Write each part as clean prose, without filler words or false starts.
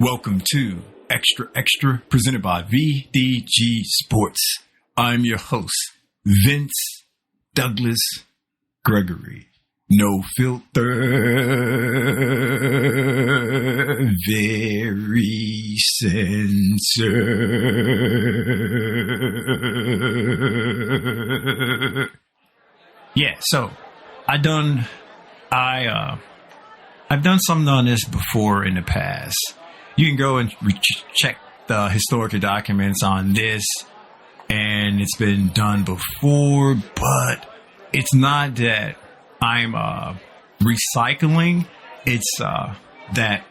Welcome to Xtra presented by VDG Sports. I'm your host, Vince Douglas Gregory. No filter, very censored. Yeah, so I've done something on this before in the past. You can go and check the historical documents on this, and it's been done before, but it's not that I'm recycling. It's that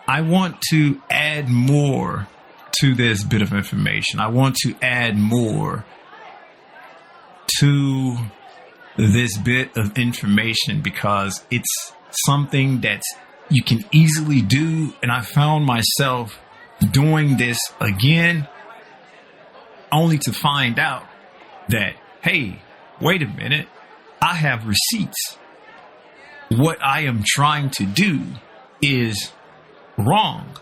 I want to add more to this bit of information. I want to add more to this bit of information because it's something that's you can easily do, and I found myself doing this again only to find out that, hey, wait a minute, I have receipts. What I am trying to do is wrong.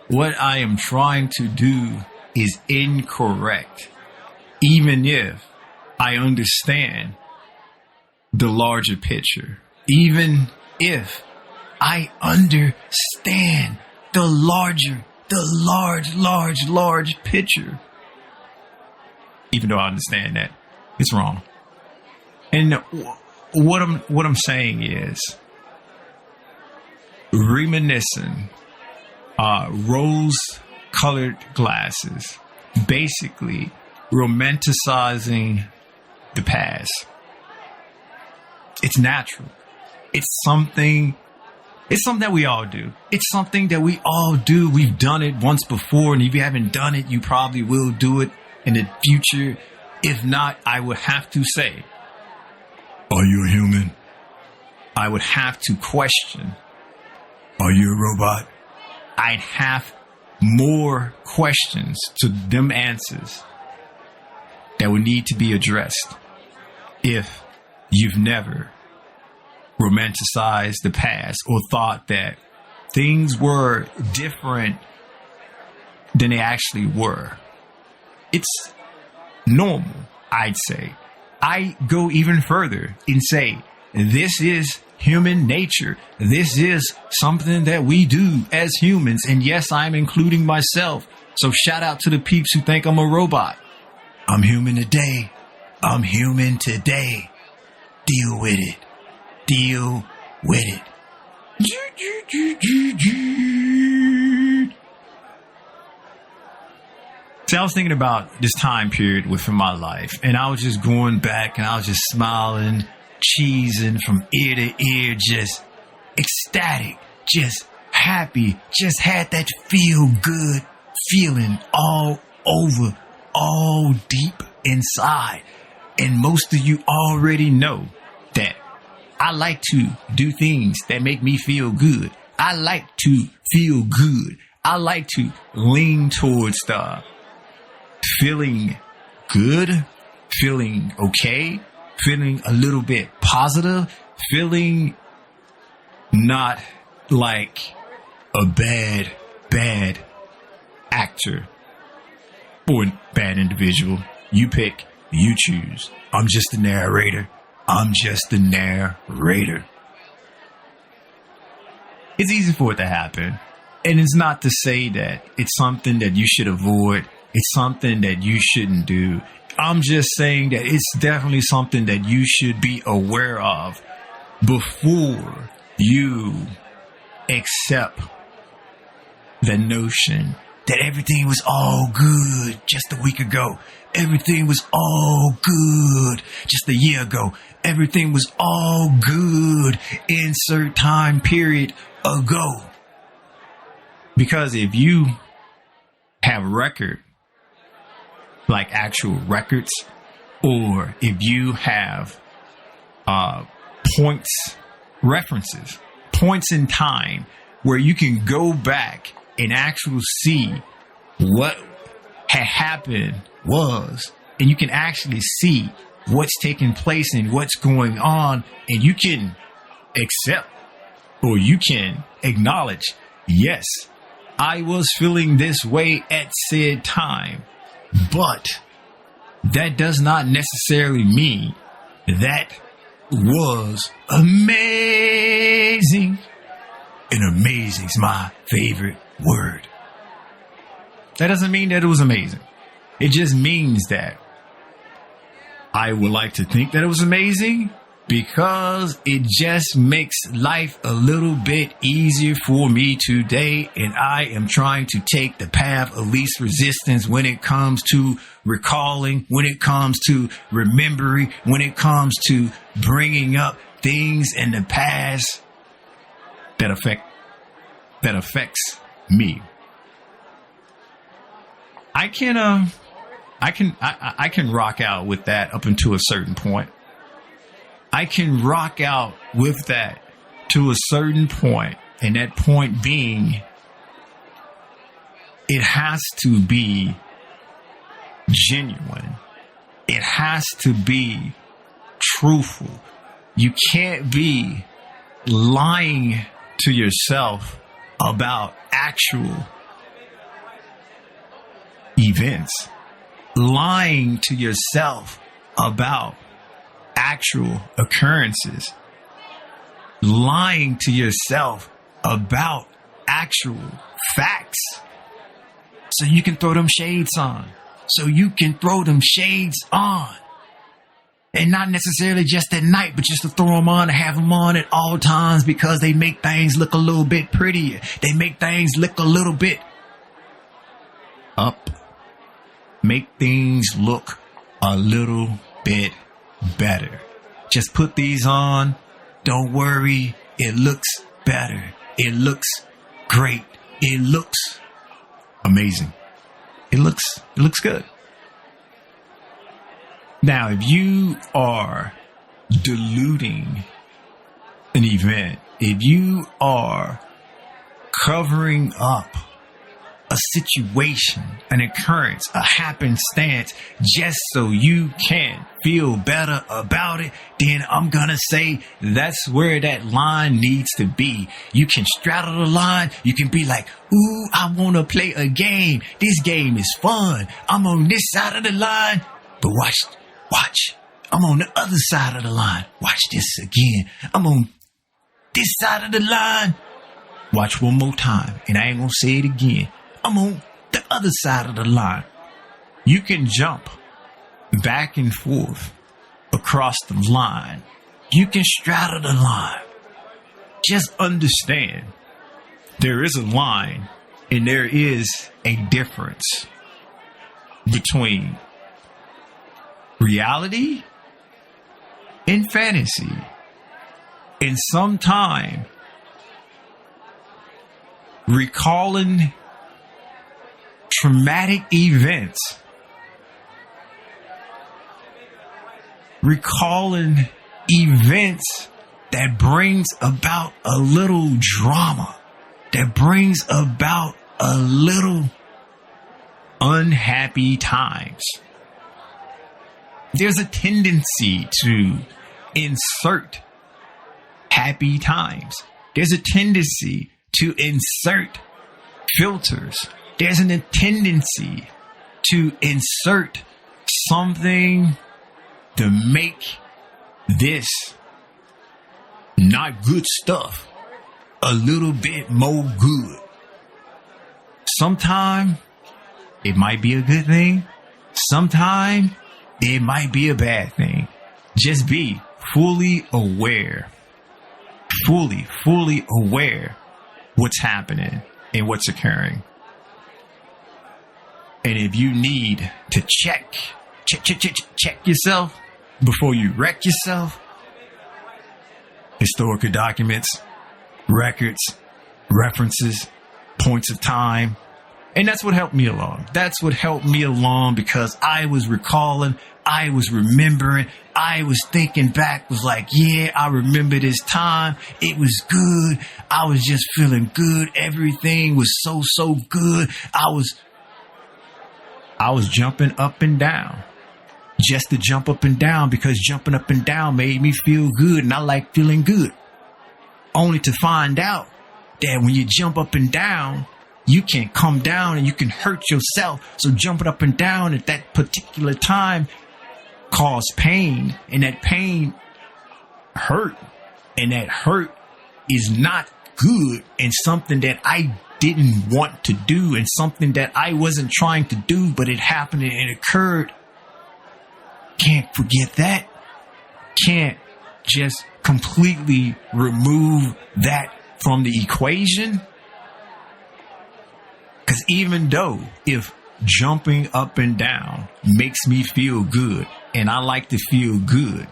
What I am trying to do is incorrect, even if I understand the larger picture, even if I understand the large picture. Even though I understand that it's wrong. And what I'm saying is reminiscing, rose-colored glasses, basically romanticizing the past. It's natural. It's something that we all do. It's something that we all do. We've done it once before, and if you haven't done it, you probably will do it in the future. If not, I would have to say, are you a human? I would have to question, are you a robot? I'd have more questions to them answers that would need to be addressed if you've never romanticized the past or thought that things were different than they actually were. It's normal, I'd say. I go even further and say this is human nature. This is something that we do as humans. And yes, I'm including myself. So shout out to the peeps who think I'm a robot. I'm human today. I'm human today. Deal with it. Deal with it. See, I was thinking about this time period within my life, and I was just going back, and I was just smiling, cheesing from ear to ear, just ecstatic, just happy, just had that feel good feeling all over, all deep inside. And most of you already know that I like to do things that make me feel good. I like to feel good. I like to lean towards the feeling good, feeling okay, feeling a little bit positive, feeling not like a bad actor or bad individual. You pick, you choose. I'm just a narrator. I'm just the narrator. It's easy for it to happen. And it's not to say that it's something that you should avoid. It's something that you shouldn't do. I'm just saying that it's definitely something that you should be aware of before you accept the notion that everything was all good just a week ago. Everything was all good just a year ago. Everything was all good insert time period ago. Because if you have record, like actual records, or if you have points, references, points in time where you can go back and actually see what had happened and you can actually see what's taking place and what's going on, and you can accept or you can acknowledge, yes, I was feeling this way at said time. But that does not necessarily mean that was amazing. And amazing is my favorite word. That doesn't mean that it was amazing. It just means that I would like to think that it was amazing because it just makes life a little bit easier for me today. And I am trying to take the path of least resistance when it comes to recalling, when it comes to remembering, when it comes to bringing up things in the past that affects me. I can rock out with that up until a certain point. I can rock out with that to a certain point, and that point being, it has to be genuine. It has to be truthful. You can't be lying to yourself about actual events, lying to yourself about actual occurrences, lying to yourself about actual facts, so you can throw them shades on. And not necessarily just at night, but just to throw them on and have them on at all times, because they make things look a little bit prettier. They make things look a little bit up. Make things look a little bit better. Just put these on. Don't worry. It looks better. It looks great. It looks amazing. It looks good. Now, if you are diluting an event, if you are covering up a situation, an occurrence, a happenstance, just so you can feel better about it, then I'm gonna say that's where that line needs to be. You can straddle the line. You can be like, ooh, I want to play a game. This game is fun. I'm on this side of the line. But watch. I'm on the other side of the line. Watch this again. I'm on this side of the line. Watch one more time, and I ain't gonna say it again. I'm on the other side of the line. You can jump back and forth across the line. You can straddle the line. Just understand there is a line and there is a difference between reality and fantasy. And sometime recalling traumatic events, recalling events that brings about a little drama, that brings about a little unhappy times. There's a tendency to insert happy times. There's a tendency to insert filters. There's a tendency to insert something to make this not good stuff a little bit more good. Sometime it might be a good thing. Sometime it might be a bad thing. Just be fully aware what's happening and what's occurring. And if you need to check yourself before you wreck yourself, historical documents, records, references, points of time. And that's what helped me along. That's what helped me along, because I was recalling, I was remembering, I was thinking back, was like, yeah, I remember this time. It was good. I was just feeling good. Everything was so good. I was jumping up and down just to jump up and down, because jumping up and down made me feel good, and I like feeling good. Only to find out that when you jump up and down, you can come down and you can hurt yourself. So jumping up and down at that particular time cause pain, and that pain hurt, and that hurt is not good, and something that I didn't want to do, and something that I wasn't trying to do, but it happened and it occurred. Can't forget that. Can't just completely remove that from the equation. Because even though if jumping up and down makes me feel good, and I like to feel good,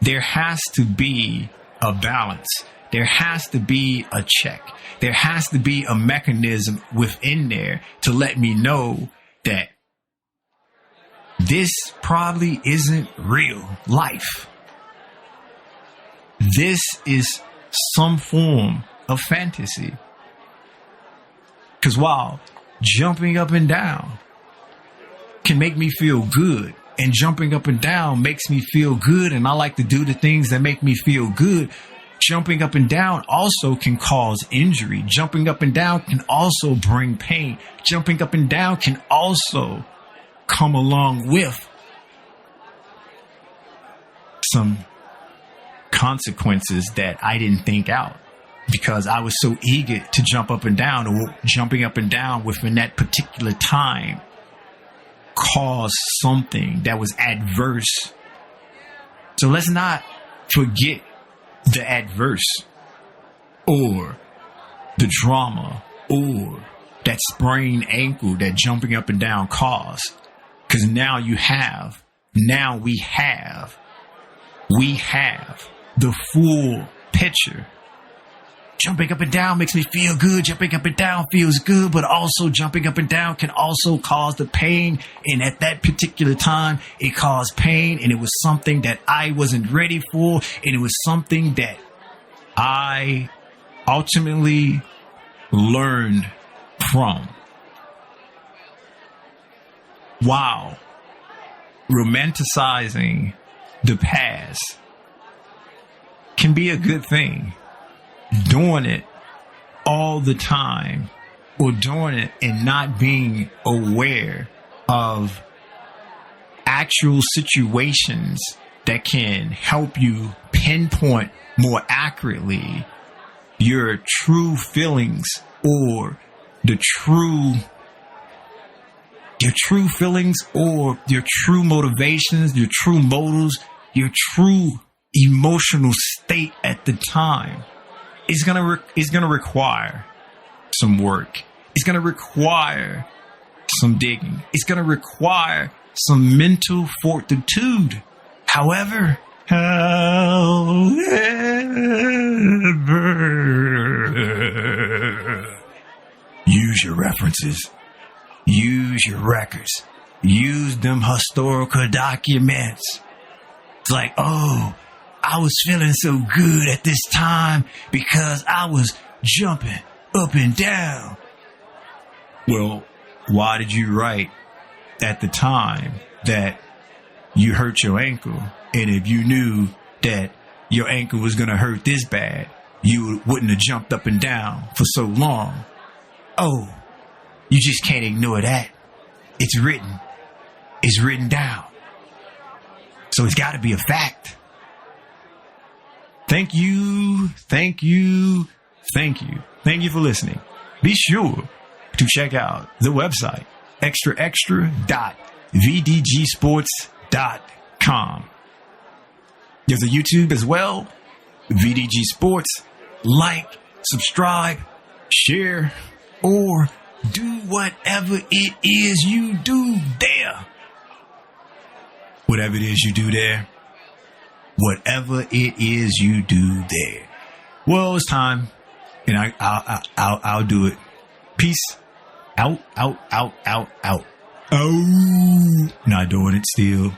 there has to be a balance. There has to be a check. There has to be a mechanism within there to let me know that this probably isn't real life. This is some form of fantasy. Because while jumping up and down can make me feel good, and jumping up and down makes me feel good, and I like to do the things that make me feel good, jumping up and down also can cause injury. Jumping up and down can also bring pain. Jumping up and down can also come along with some consequences that I didn't think out, because I was so eager to jump up and down, or jumping up and down within that particular time caused something that was adverse. So let's not forget the adverse, or the drama, or that sprained ankle that jumping up and down caused. Because now we have the full picture. Jumping up and down makes me feel good. Jumping up and down feels good, but also jumping up and down can also cause the pain. And at that particular time, it caused pain, and it was something that I wasn't ready for, and it was something that I ultimately learned from. Wow. Romanticizing the past can be a good thing. Doing it all the time, or doing it and not being aware of actual situations that can help you pinpoint more accurately your true feelings, or your true feelings, or your true motivations, your true motives, your true emotional state at the time. It's gonna require some work. It's gonna require some digging. It's gonna require some mental fortitude. However, use your references. Use your records. Use them historical documents. It's like, oh, I was feeling so good at this time because I was jumping up and down. Well, why did you write at the time that you hurt your ankle? And if you knew that your ankle was going to hurt this bad, you wouldn't have jumped up and down for so long. Oh, you just can't ignore that. It's written. It's written down. So it's got to be a fact. Thank you for listening. Be sure to check out the website, xtra.vdgsports.com. There's a YouTube as well, VDG Sports. Like, subscribe, share, or do whatever it is you do there. Whatever it is you do there. Whatever it is you do there. Well, it's time, and I'll do it. Peace out. Oh, not doing it still.